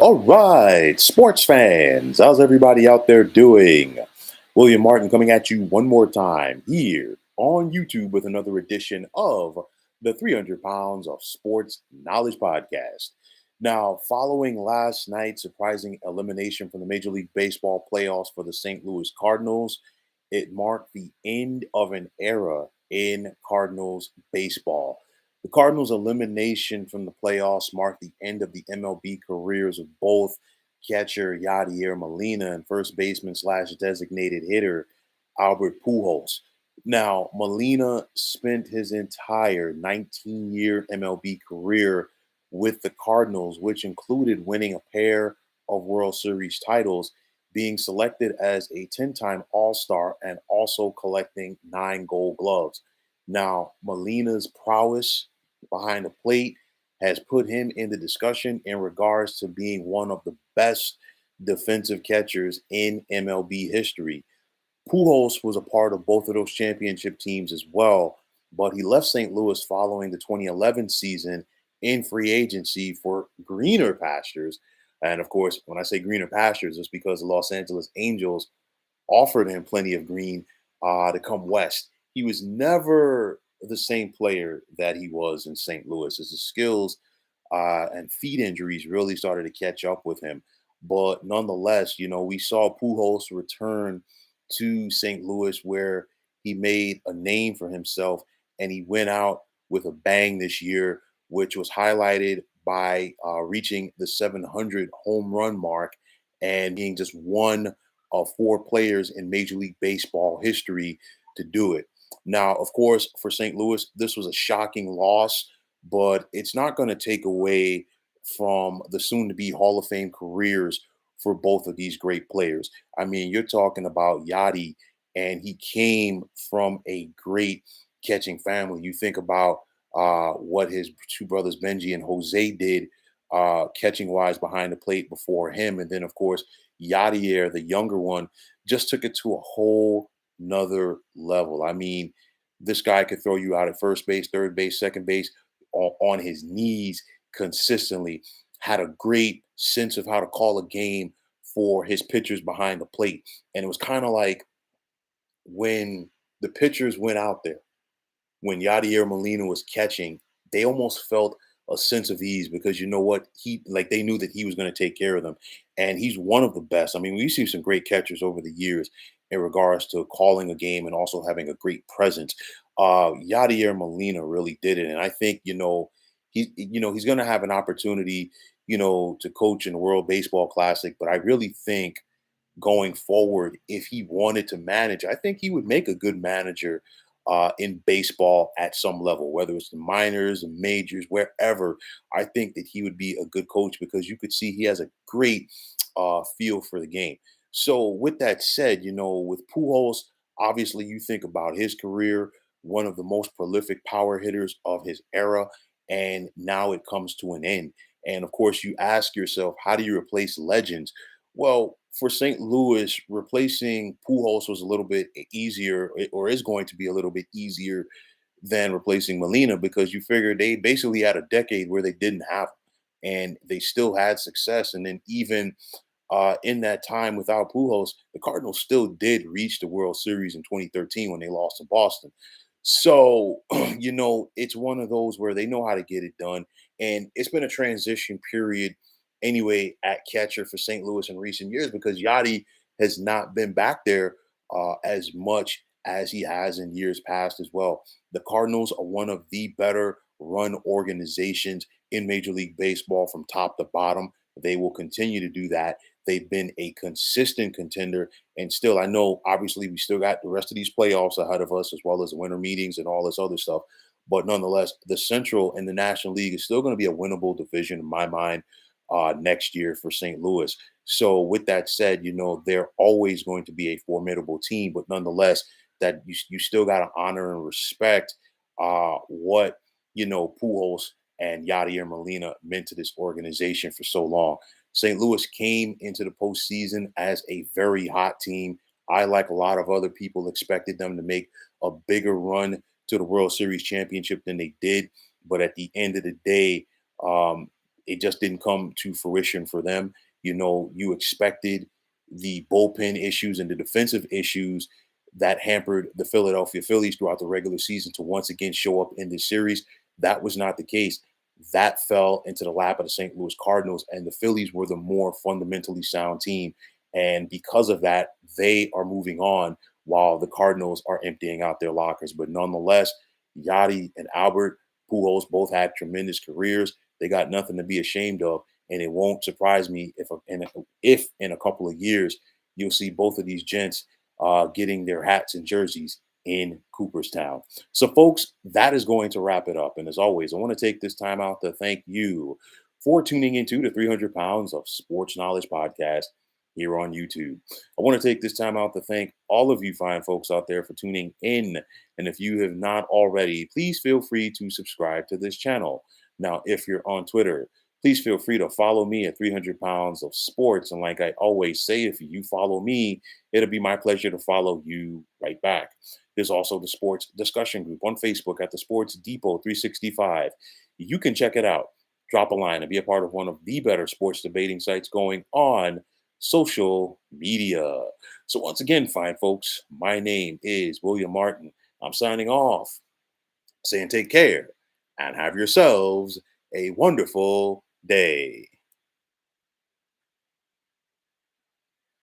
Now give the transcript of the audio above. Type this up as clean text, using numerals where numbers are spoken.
All right, sports fans, how's everybody out there doing? William Martin coming at you one more time here on YouTube with another edition of the 300 Pounds of Sports Knowledge Podcast. Now, following last night's surprising elimination from the Major League Baseball playoffs for the St. Louis Cardinals, it marked the end of an era in Cardinals baseball. The Cardinals' elimination from the playoffs marked the end of the MLB careers of both catcher Yadier Molina and first baseman slash designated hitter Albert Pujols. Now, Molina spent his entire 19-year MLB career with the Cardinals, which included winning a pair of World Series titles, being selected as a 10-time All-Star, and also collecting 9 Gold Gloves. Now, Molina's prowess behind the plate has put him in the discussion in regards to being one of the best defensive catchers in MLB history. Pujols was a part of both of those championship teams as well, but he left St. Louis following the 2011 season in free agency for greener pastures. And of course, when I say greener pastures, it's because the Los Angeles Angels offered him plenty of green to come west. He was never the same player that he was in St. Louis as his skills and feet injuries really started to catch up with him. But nonetheless, we saw Pujols return to St. Louis where he made a name for himself and he went out with a bang this year, which was highlighted by reaching the 700 home run mark and being just one of 4 players in Major League Baseball history to do it. Now, of course, for St. Louis, this was a shocking loss, but it's not going to take away from the soon to be Hall of Fame careers for both of these great players. I mean, you're talking about Yadi, and he came from a great catching family. You think about what his 2 brothers, Benji and Jose, did catching wise behind the plate before him. And then, of course, Yadier, the younger one, just took it to a whole nother level. I mean, this guy could throw you out at first base, third base, second base on his knees consistently, had a great sense of how to call a game for his pitchers behind the plate. And it was kind of like when the pitchers went out there, when Yadier Molina was catching, they almost felt a sense of ease because you know what? They knew that he was going to take care of them. And he's one of the best. I mean, we've seen some great catchers over the years in regards to calling a game and also having a great presence. Yadier Molina really did it. And I think, he's going to have an opportunity, to coach in the World Baseball Classic. But I really think going forward, if he wanted to manage, I think he would make a good manager in baseball at some level, whether it's the minors, the majors, wherever. I think that he would be a good coach because you could see he has a great feel for the game. So, with that said, with Pujols, obviously you think about his career, one of the most prolific power hitters of his era, and now it comes to an end. And of course, you ask yourself, how do you replace legends? Well, for St. Louis, replacing Pujols was a little bit easier, or is going to be a little bit easier than replacing Molina because you figure they basically had a decade where they didn't have him, and they still had success. And then even in that time without Pujols, the Cardinals still did reach the World Series in 2013 when they lost to Boston. So, it's one of those where they know how to get it done. And it's been a transition period anyway at catcher for St. Louis in recent years because Yadi has not been back there as much as he has in years past as well. The Cardinals are one of the better run organizations in Major League Baseball from top to bottom. They will continue to do that. They've been a consistent contender. And still, I know obviously we still got the rest of these playoffs ahead of us, as well as the winter meetings and all this other stuff. But nonetheless, the Central and the National League is still going to be a winnable division in my mind next year for St. Louis. So, with that said, they're always going to be a formidable team. But nonetheless, that you still got to honor and respect what, Pujols and Yadier Molina meant to this organization for so long. St. Louis came into the postseason as a very hot team. I, like a lot of other people, expected them to make a bigger run to the World Series championship than they did. But at the end of the day, um, it just didn't come to fruition for them. You expected the bullpen issues and the defensive issues that hampered the Philadelphia Phillies throughout the regular season to once again show up in this series. That was not the case. That fell into the lap of the St. Louis Cardinals, and the Phillies were the more fundamentally sound team. And because of that, they are moving on while the Cardinals are emptying out their lockers. But nonetheless, Yadi and Albert Pujols both had tremendous careers. They got nothing to be ashamed of, and it won't surprise me if in a couple of years you'll see both of these gents getting their hats and jerseys in Cooperstown. So, folks, that is going to wrap it up. And as always, I want to take this time out to thank you for tuning into the 300 Pounds of Sports Knowledge podcast here on YouTube. I want to take this time out to thank all of you fine folks out there for tuning in. And if you have not already, please feel free to subscribe to this channel. Now, if you're on Twitter, please feel free to follow me at 300 Pounds of Sports. And like I always say, if you follow me, it'll be my pleasure to follow you right back. There's also the sports discussion group on Facebook at the Sports Depot 365. You can check it out. Drop a line and be a part of one of the better sports debating sites going on social media. So once again, fine folks, my name is William Martin. I'm signing off, saying take care and have yourselves a wonderful day.